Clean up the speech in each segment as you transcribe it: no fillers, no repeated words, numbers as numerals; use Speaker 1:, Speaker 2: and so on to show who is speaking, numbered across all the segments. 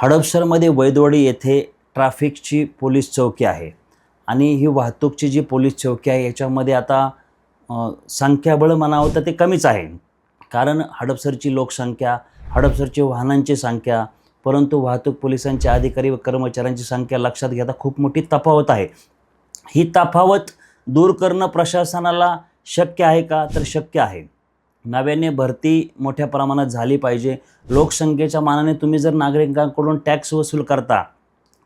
Speaker 1: हडपसरमध्ये वैदवाडी येथे ट्रॅफिकची पोलीस चौकी आहे आणि ही वाहतूकची जी पोलीस चौकी आहे याच्यामध्ये आता संख्याबळ म्हणावं तर ते कमीच आहे. कारण हडपसरची लोकसंख्या, हडपसरची वाहनांची संख्या, परंतु वाहतूक पोलिसांचे अधिकारी व कर्मचाऱ्यांची संख्या लक्षात घेता खूप मोठी तफावत आहे. ही तफावत दूर करणं प्रशासनाला शक्य आहे का? तर शक्य आहे. नव्याने भरती मोठ्या प्रमाणात झाली पाहिजे. लोकसंख्येच्या मानाने तुम्ही जर नागरिकांकडून टॅक्स वसूल करता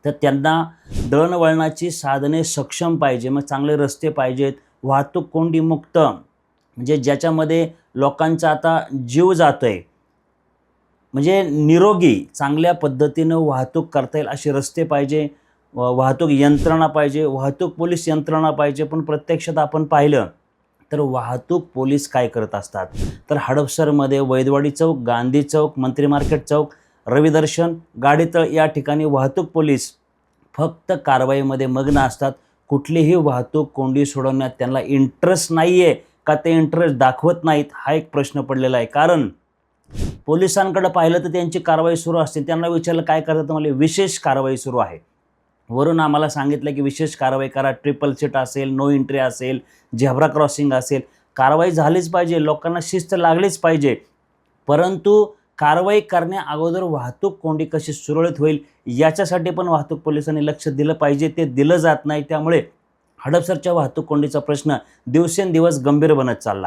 Speaker 1: तर त्यांना दळणवळणाची साधने सक्षम पाहिजे. मग चांगले रस्ते पाहिजेत, वाहतूक कोंडीमुक्त, म्हणजे ज्याच्यामध्ये लोकांचा आता जीव जातोय, म्हणजे निरोगी चांगल्या पद्धतीनं वाहतूक करता येईल असे रस्ते पाहिजे, वाहतूक यंत्रणा पाहिजे, वाहतूक पोलीस यंत्रणा पाहिजे. पण प्रत्यक्षात आपण पाहिलं तर वाहतूक पोलीस काय करत असतात तर हडपसरमध्ये वैदवाडी चौक, गांधी चौक, मंत्री मार्केट चौक, रविदर्शन, गाडीतळ या ठिकाणी वाहतूक पोलीस फक्त कारवाईमध्ये मग्न असतात. कुठलीही वाहतूक कोंडी सोडवण्यात त्यांना इंटरेस्ट नाही आहे का ते इंटरेस्ट दाखवत नाहीत हा एक प्रश्न पडलेला आहे. कारण पोलिसांकडे पाहिलं तर त्यांची कारवाई सुरू असते. त्यांना विचारलं काय करतात, मला विशेष कारवाई सुरू आहे. वरून आम्हाला सांगितलं की विशेष कारवाई करा, ट्रिपल सीट असेल, नो एंट्री असेल, झेब्रा क्रॉसिंग असेल. कारवाई झालीच पाहिजे, लोकांना शिस्त लागलीच पाहिजे. परंतु कारवाई करण्या अगोदर वाहतूक कोंडी कशी सुरळीत होईल याच्यासाठी पण वाहतूक पोलिसांनी लक्ष दिलं पाहिजे. ते दिलं जात नाही. त्यामुळे हडपसरच्या वाहतूक कोंडीचा प्रश्न दिवसेंदिवस गंभीर बनत चालला.